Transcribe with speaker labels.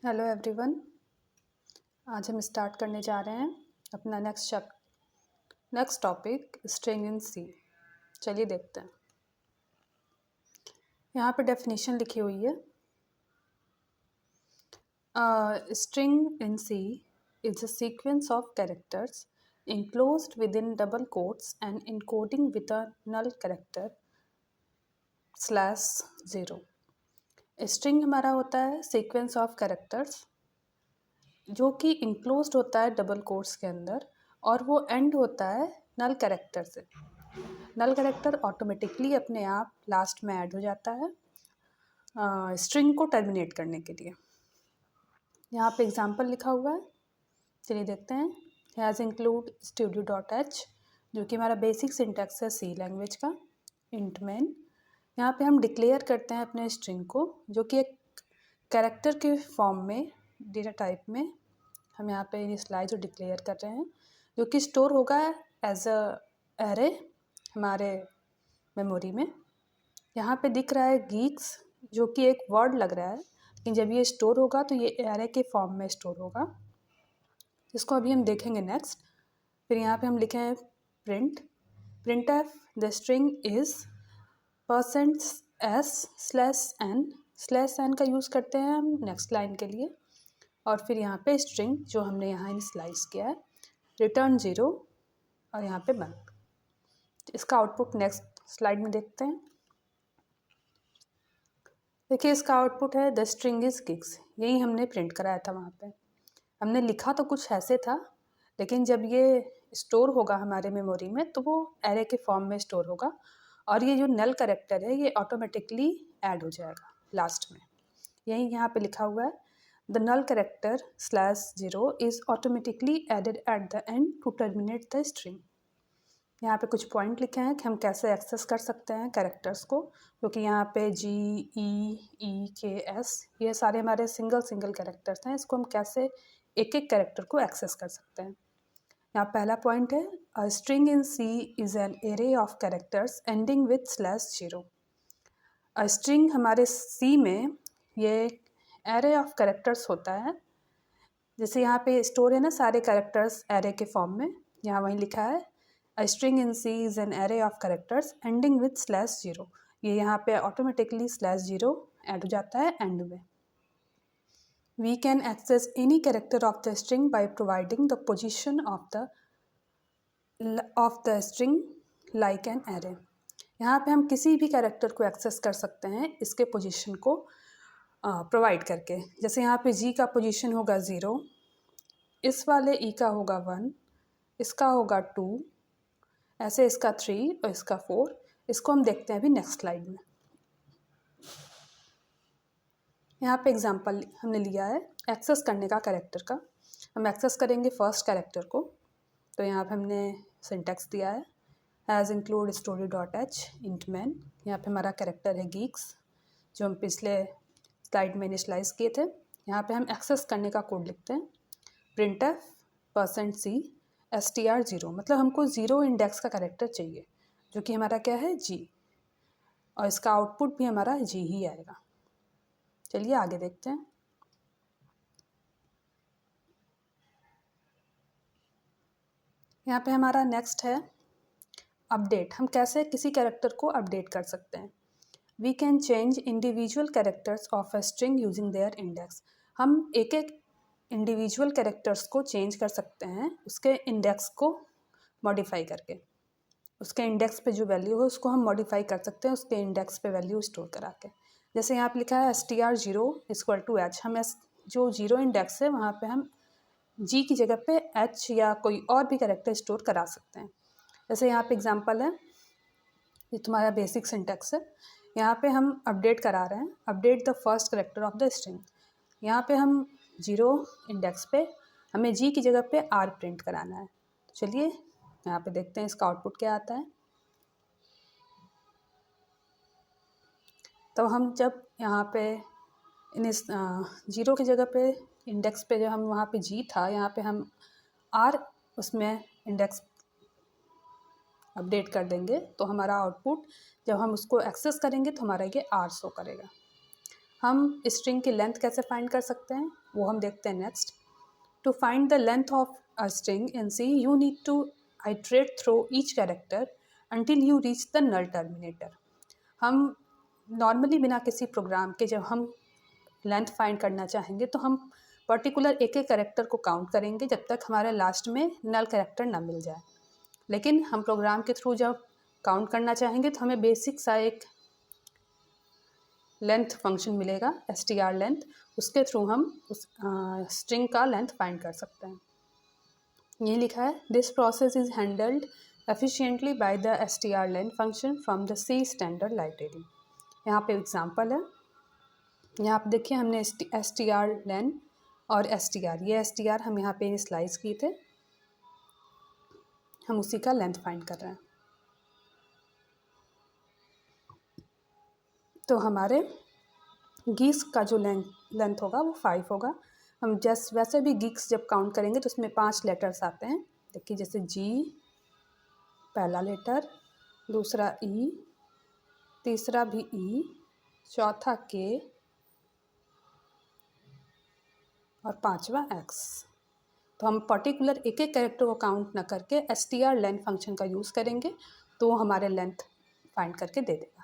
Speaker 1: Hello everyone. आज हम start करने जा रहे हैं अपना next topic string in C. चलिए देखते हैं। यहाँ पे डेफिनेशन लिखी हुई है। String in C is a sequence of characters enclosed within double quotes and encoding with a null character /0। String हमारा होता है सीक्वेंस ऑफ कैरेक्टर्स जो कि इंक्लोज्ड होता है डबल कोट्स के अंदर, और वो एंड होता है नल कैरेक्टर से। नल कैरेक्टर ऑटोमेटिकली अपने आप लास्ट में ऐड हो जाता है स्ट्रिंग को टर्मिनेट करने के लिए। यहाँ पे एग्जांपल लिखा हुआ है, चलिए देखते हैं। हैज़ इंक्लूड studio.h जो कि हमारा बेसिक सिंटैक्स है सी लैंग्वेज का। इंट मेन, यहाँ पे हम डिक्लेयर करते हैं अपने स्ट्रिंग को, जो कि एक कैरेक्टर के फॉर्म में डेटा टाइप में हम यहाँ पे इनिशियलाइज और डिक्लेयर कर रहे हैं, जो कि स्टोर होगा एज अ एरे हमारे मेमोरी में। यहाँ पे दिख रहा है गीक्स, जो कि एक वर्ड लग रहा है, लेकिन जब ये स्टोर होगा तो ये एरे के फॉर्म में स्टोर होगा, जिसको अभी हम देखेंगे नेक्स्ट। फिर यहाँ पे हम लिखे हैं print F the string is %s/n का यूज़ करते हैं हम नेक्स्ट लाइन के लिए। और फिर यहाँ पे स्ट्रिंग जो हमने यहाँ इनिशियलाइज किया है रिटर्न 0 और यहाँ पे 1। इसका आउटपुट नेक्स्ट स्लाइड में देखते हैं। देखिए इसका आउटपुट है द स्ट्रिंग इज किक्स। यही हमने प्रिंट कराया था। वहाँ पे हमने लिखा तो कुछ ऐसे था, लेकिन जब ये स्टोर होगा हमारे मेमोरी में तो वो एरे के फॉर्म में स्टोर होगा, और ये जो नल कैरेक्टर है ये ऑटोमेटिकली ऐड हो जाएगा लास्ट में। यही यहाँ पे लिखा हुआ है the null character /0 is automatically added at the end to terminate the string. यहाँ पे कुछ पॉइंट लिखे हैं कि हम कैसे एक्सेस कर सकते हैं कैरेक्टर्स को, क्योंकि यहाँ पे G, E, K, S ये सारे हमारे सिंगल कैरेक्टर्स हैं। इसको हम कैसे एक एक कैरेक्टर को एक्सेस कर सकते हैं। यहाँ पहला पॉइंट है a string in C is an array of characters ending with /0। A string हमारे C में ये एरे ऑफ कैरेक्टर्स होता है। जैसे यहाँ पे स्टोर है ना सारे कैरेक्टर्स एरे के फॉर्म में, यहाँ वहीं लिखा है a string in C is an array of characters ending with /0। ये यहाँ पे ऑटोमेटिकली /0 ऐड हो जाता है एंड में। We can access any character of the string by providing the position of the string like an array. यहाँ पे हम किसी भी कैरेक्टर को एक्सेस कर सकते हैं इसके पोजिशन को प्रोवाइड करके। जैसे यहाँ पे G का पोजीशन होगा 0, इस वाले E का होगा 1, इसका होगा 2, ऐसे इसका 3 और इसका 4। इसको हम देखते हैं अभी नेक्स्ट स्लाइड में। यहाँ पे एग्जांपल हमने लिया है एक्सेस करने का कैरेक्टर का। हम एक्सेस करेंगे फर्स्ट कैरेक्टर को, तो यहाँ पे हमने सिंटैक्स दिया है has include story.h int man. यहाँ पे हमारा कैरेक्टर है गीक्स, जो हम पिछले स्लाइड में इनिशियलाइज किए थे। यहाँ पे हम एक्सेस करने का कोड लिखते हैं printf %c str0, मतलब हमको 0 इंडेक्स का कैरेक्टर चाहिए, जो कि हमारा क्या है G, और इसका आउटपुट भी हमारा G ही आएगा। चलिए आगे देखते हैं। यहाँ पे हमारा नेक्स्ट है अपडेट। हम कैसे किसी कैरेक्टर को अपडेट कर सकते हैं। We can change individual characters of a string using their index. हम एक एक इंडिविजुअल कैरेक्टर्स को चेंज कर सकते हैं उसके इंडेक्स को मॉडिफाई करके। उसके इंडेक्स पे जो वैल्यू हो उसको हम मॉडिफाई कर सकते हैं उसके इंडेक्स पे वैल्यू स्टोर करा के। जैसे यहाँ पे लिखा है str0 = h। हम जो 0 इंडेक्स है वहाँ पे हम G की जगह पे H या कोई और भी कैरेक्टर स्टोर करा सकते हैं। जैसे यहाँ पे एग्जाम्पल है, ये तुम्हारा बेसिक सिंटैक्स है। यहाँ पे हम अपडेट करा रहे हैं update the first character of the string. यहाँ पे हम 0 इंडेक्स पे हमें G की जगह पे R प्रिंट कराना है। तो चलिए यहाँ पे देखते हैं इसका आउटपुट क्या आता है। तो हम जब यहाँ पे इन 0 की जगह पे इंडेक्स पे जब हम वहाँ पे G था, यहाँ पे हम R उसमें इंडेक्स अपडेट कर देंगे, तो हमारा आउटपुट जब हम उसको एक्सेस करेंगे तो हमारा ये R शो करेगा। हम स्ट्रिंग की लेंथ कैसे फाइंड कर सकते हैं वो हम देखते हैं next. To find the length of a string in C you need to iterate through each character until you reach the null terminator। हम नॉर्मली बिना किसी प्रोग्राम के जब हम लेंथ फाइंड करना चाहेंगे तो हम पर्टिकुलर एक एक कैरेक्टर को काउंट करेंगे जब तक हमारे लास्ट में नल कैरेक्टर ना मिल जाए। लेकिन हम प्रोग्राम के थ्रू जब काउंट करना चाहेंगे तो हमें बेसिक सा एक लेंथ फंक्शन मिलेगा str लेंथ, उसके थ्रू हम उस स्ट्रिंग का लेंथ फाइंड कर सकते हैं। ये लिखा है this process is handled efficiently by the strlen function from the C standard library। यहाँ पे एग्जांपल है, यहाँ पे देखिए हमने strlen और str, ये str हम यहाँ पे स्लाइस किए थे, हम उसी का लेंथ फाइंड कर रहे हैं। तो हमारे गीक्स का जो लेंथ होगा वो 5 होगा। हम जस्ट वैसे भी गीक्स जब काउंट करेंगे तो उसमें 5 लेटर्स आते हैं। देखिए जैसे G पहला लेटर, दूसरा ई, तीसरा भी ई, चौथा के और पांचवा एक्स। तो हम पर्टिकुलर एक एक कैरेक्टर को काउंट ना करके strlen फंक्शन का यूज़ करेंगे तो हमारे लेंथ फाइंड करके दे देगा।